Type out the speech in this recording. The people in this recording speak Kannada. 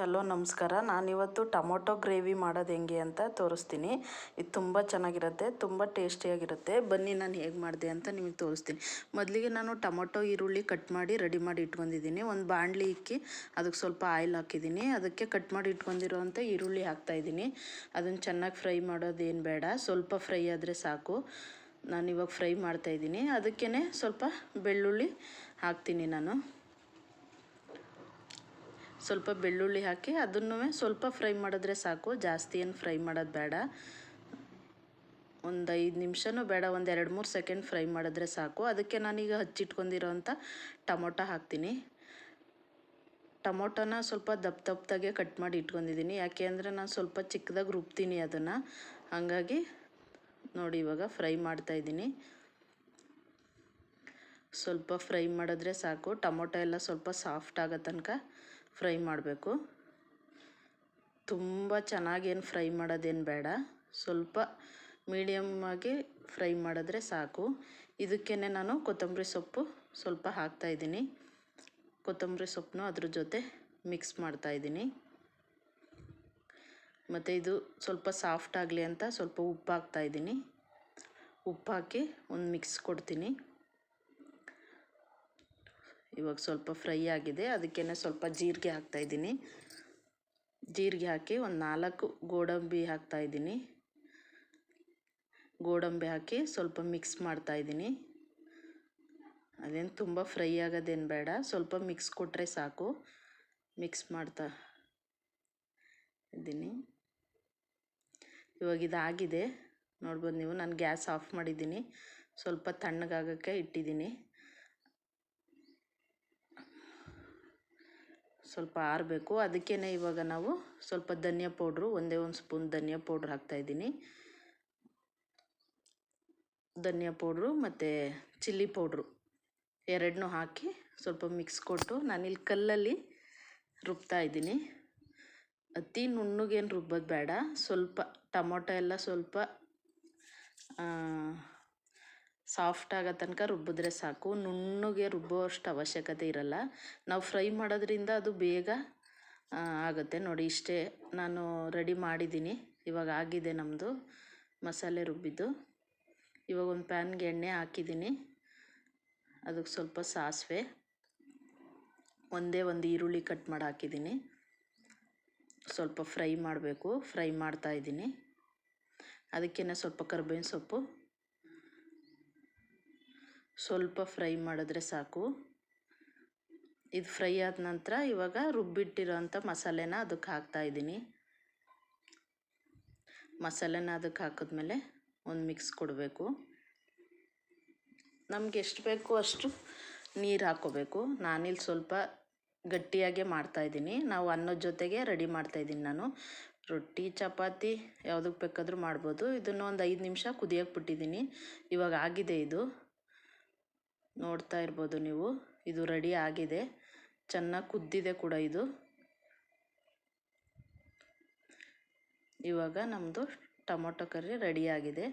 ಹಲೋ ನಮಸ್ಕಾರ. ನಾನಿವತ್ತು ಟೊಮೊಟೊ ಗ್ರೇವಿ ಮಾಡೋದು ಹೆಂಗೆ ಅಂತ ತೋರಿಸ್ತೀನಿ. ಇದು ತುಂಬ ಚೆನ್ನಾಗಿರುತ್ತೆ, ತುಂಬ ಟೇಸ್ಟಿಯಾಗಿರುತ್ತೆ. ಬನ್ನಿ ನಾನು ಹೇಗೆ ಮಾಡಿದೆ ಅಂತ ನಿಮಗೆ ತೋರಿಸ್ತೀನಿ. ಮೊದಲಿಗೆ ನಾನು ಟೊಮೊಟೊ ಈರುಳ್ಳಿ ಕಟ್ ಮಾಡಿ ರೆಡಿ ಮಾಡಿ ಇಟ್ಕೊಂಡಿದ್ದೀನಿ. ಒಂದು ಬಾಣಲಿ ಇಕ್ಕಿ ಅದಕ್ಕೆ ಸ್ವಲ್ಪ ಆಯಿಲ್ ಹಾಕಿದ್ದೀನಿ. ಅದಕ್ಕೆ ಕಟ್ ಮಾಡಿ ಇಟ್ಕೊಂಡಿರೋವಂಥ ಈರುಳ್ಳಿ ಹಾಕ್ತಾಯಿದ್ದೀನಿ. ಅದನ್ನು ಚೆನ್ನಾಗಿ ಫ್ರೈ ಮಾಡೋದೇನು ಬೇಡ, ಸ್ವಲ್ಪ ಫ್ರೈ ಆದರೆ ಸಾಕು. ನಾನಿವಾಗ ಫ್ರೈ ಮಾಡ್ತಾಯಿದ್ದೀನಿ. ಅದಕ್ಕೇ ಸ್ವಲ್ಪ ಬೆಳ್ಳುಳ್ಳಿ ಹಾಕ್ತೀನಿ. ನಾನು ಸ್ವಲ್ಪ ಬೆಳ್ಳುಳ್ಳಿ ಹಾಕಿ ಅದನ್ನು ಸ್ವಲ್ಪ ಫ್ರೈ ಮಾಡಿದ್ರೆ ಸಾಕು, ಜಾಸ್ತಿ ಏನು ಫ್ರೈ ಮಾಡೋದು ಬೇಡ. ಒಂದು 5 ನಿಮಿಷನೂ ಬೇಡ, ಒಂದು 2-3 ಸೆಕೆಂಡ್ ಫ್ರೈ ಮಾಡಿದ್ರೆ ಸಾಕು. ಅದಕ್ಕೆ ನಾನೀಗ ಹಚ್ಚಿಟ್ಕೊಂಡಿರೋಂಥ ಟೊಮೊಟೊ ಹಾಕ್ತೀನಿ. ಟೊಮೊಟೊನ ಸ್ವಲ್ಪ ದಪ್ಪದಾಗೆ ಕಟ್ ಮಾಡಿ ಇಟ್ಕೊಂಡಿದ್ದೀನಿ. ಯಾಕೆ ಅಂದರೆ ನಾನು ಸ್ವಲ್ಪ ಚಿಕ್ಕದಾಗಿ ರುಬ್ತೀನಿ ಅದನ್ನು. ಹಾಗಾಗಿ ನೋಡಿ ಇವಾಗ ಫ್ರೈ ಮಾಡ್ತಾಯಿದ್ದೀನಿ. ಸ್ವಲ್ಪ ಫ್ರೈ ಮಾಡಿದ್ರೆ ಸಾಕು. ಟೊಮೊಟೊ ಎಲ್ಲ ಸ್ವಲ್ಪ ಸಾಫ್ಟ್ ಆಗೋ ತನಕ ಫ್ರೈ ಮಾಡಬೇಕು. ತುಂಬ ಚೆನ್ನಾಗೇನು ಫ್ರೈ ಮಾಡೋದೇನು ಬೇಡ, ಸ್ವಲ್ಪ ಮೀಡಿಯಮ್ಮಾಗಿ ಫ್ರೈ ಮಾಡಿದ್ರೆ ಸಾಕು. ಇದಕ್ಕೇ ನಾನು ಕೊತ್ತಂಬರಿ ಸೊಪ್ಪು ಸ್ವಲ್ಪ ಹಾಕ್ತಾಯಿದ್ದೀನಿ. ಕೊತ್ತಂಬರಿ ಸೊಪ್ಪನ್ನು ಅದ್ರ ಜೊತೆ ಮಿಕ್ಸ್ ಮಾಡ್ತಾಯಿದ್ದೀನಿ. ಮತ್ತು ಇದು ಸ್ವಲ್ಪ ಸಾಫ್ಟ್ ಆಗಲಿ ಅಂತ ಸ್ವಲ್ಪ ಉಪ್ಪು ಹಾಕ್ತಾಯಿದ್ದೀನಿ. ಉಪ್ಪು ಹಾಕಿ ಒಂದು ಮಿಕ್ಸ್ ಕೊಡ್ತೀನಿ. ಇವಾಗ ಸ್ವಲ್ಪ ಫ್ರೈ ಆಗಿದೆ. ಅದಕ್ಕೇ ಸ್ವಲ್ಪ ಜೀರಿಗೆ ಹಾಕ್ತಾಯಿದ್ದೀನಿ. ಜೀರಿಗೆ ಹಾಕಿ ಒಂದು 4 ಗೋಡಂಬಿ ಹಾಕ್ತಾಯಿದ್ದೀನಿ. ಗೋಡಂಬಿ ಹಾಕಿ ಸ್ವಲ್ಪ ಮಿಕ್ಸ್ ಮಾಡ್ತಾಯಿದ್ದೀನಿ. ಅದೇನು ತುಂಬ ಫ್ರೈ ಆಗೋದೇನು ಬೇಡ, ಸ್ವಲ್ಪ ಮಿಕ್ಸ್ ಕೊಟ್ಟರೆ ಸಾಕು. ಮಿಕ್ಸ್ ಮಾಡ್ತಾ ಇದ್ದೀನಿ. ಇವಾಗ ಇದಾಗಿದೆ ನೋಡ್ಬೋದು ನೀವು. ನಾನು ಗ್ಯಾಸ್ ಆಫ್ ಮಾಡಿದ್ದೀನಿ. ಸ್ವಲ್ಪ ತಣ್ಣಗಾಗೋಕ್ಕೆ ಇಟ್ಟಿದ್ದೀನಿ. ಸ್ವಲ್ಪ ಆರಬೇಕು. ಅದಕ್ಕೇ ಇವಾಗ ನಾವು ಸ್ವಲ್ಪ ಧನಿಯಾ ಪೌಡ್ರು, ಒಂದೇ ಒಂದು ಸ್ಪೂನ್ ಧನಿಯಾ ಪೌಡ್ರ್ ಹಾಕ್ತಾಯಿದ್ದೀನಿ. ಧನಿಯಾ ಪೌಡ್ರು ಮತ್ತು ಚಿಲ್ಲಿ ಪೌಡ್ರು ಎರಡನ್ನೂ ಹಾಕಿ ಸ್ವಲ್ಪ ಮಿಕ್ಸ್ ಕೊಟ್ಟು ನಾನಿಲ್ಲಿ ಕಲ್ಲಲ್ಲಿ ರುಬ್ತಾಯಿದ್ದೀನಿ. ಅತಿ ನುಣ್ಣಗೇನು ರುಬ್ಬೋದು ಬೇಡ. ಸ್ವಲ್ಪ ಟೊಮೊಟೊ ಎಲ್ಲ ಸ್ವಲ್ಪ ಸಾಫ್ಟ್ ಆಗೋ ತನಕ ರುಬ್ಬಿದ್ರೆ ಸಾಕು. ನುಣ್ಣಗೆ ರುಬ್ಬುವಷ್ಟು ಅವಶ್ಯಕತೆ ಇರಲ್ಲ. ನಾವು ಫ್ರೈ ಮಾಡೋದ್ರಿಂದ ಅದು ಬೇಗ ಆಗುತ್ತೆ. ನೋಡಿ ಇಷ್ಟೇ ನಾನು ರೆಡಿ ಮಾಡಿದ್ದೀನಿ. ಇವಾಗ ಆಗಿದೆ ನಮ್ಮದು ಮಸಾಲೆ ರುಬ್ಬಿದ್ದು. ಇವಾಗ ಒಂದು ಪ್ಯಾನ್ಗೆ ಎಣ್ಣೆ ಹಾಕಿದ್ದೀನಿ. ಅದಕ್ಕೆ ಸ್ವಲ್ಪ ಸಾಸಿವೆ, ಒಂದೇ ಒಂದು ಈರುಳ್ಳಿ ಕಟ್ ಮಾಡಿ ಹಾಕಿದ್ದೀನಿ. ಸ್ವಲ್ಪ ಫ್ರೈ ಮಾಡಬೇಕು. ಫ್ರೈ ಮಾಡ್ತಾಯಿದ್ದೀನಿ. ಅದಕ್ಕೇ ಸ್ವಲ್ಪ ಕರಿಬೇವಿನ ಸೊಪ್ಪು ಸ್ವಲ್ಪ ಫ್ರೈ ಮಾಡಿದ್ರೆ ಸಾಕು. ಇದು ಫ್ರೈ ಆದ ನಂತರ ಇವಾಗ ರುಬ್ಬಿಟ್ಟಿರೋಂಥ ಮಸಾಲೆನ ಅದಕ್ಕೆ ಹಾಕ್ತಾಯಿದ್ದೀನಿ. ಮಸಾಲೆನ ಅದಕ್ಕೆ ಹಾಕಿದ್ಮೇಲೆ ಒಂದು ಮಿಕ್ಸ್ ಕೊಡಬೇಕು. ನಮ್ಗೆ ಎಷ್ಟು ಬೇಕು ಅಷ್ಟು ನೀರು ಹಾಕ್ಕೋಬೇಕು. ನಾನಿಲ್ಲಿ ಸ್ವಲ್ಪ ಗಟ್ಟಿಯಾಗೆ ಮಾಡ್ತಾಯಿದ್ದೀನಿ. ನಾವು ಅನ್ನದ ಜೊತೆಗೆ ರೆಡಿ ಮಾಡ್ತಾಯಿದ್ದೀನಿ ನಾನು. ರೊಟ್ಟಿ ಚಪಾತಿ ಯಾವುದಕ್ಕೆ ಬೇಕಾದರೂ ಮಾಡ್ಬೋದು. ಇದನ್ನು ಒಂದು 5 ನಿಮಿಷ ಕುದಿಯೋಕೆ ಬಿಟ್ಟಿದ್ದೀನಿ. ಇವಾಗ ಆಗಿದೆ. ಇದು ನೋಡ್ತಾ ಇರ್ಬೋದು ನೀವು. ಇದು ರೆಡಿ ಆಗಿದೆ, ಚೆನ್ನಾಗಿ ಕುದ್ದಿದೆ ಕೂಡ ಇದು. ಇವಾಗ ನಮ್ಮದು ಟೊಮೊಟೊ ಕರ್ರಿ ರೆಡಿಯಾಗಿದೆ.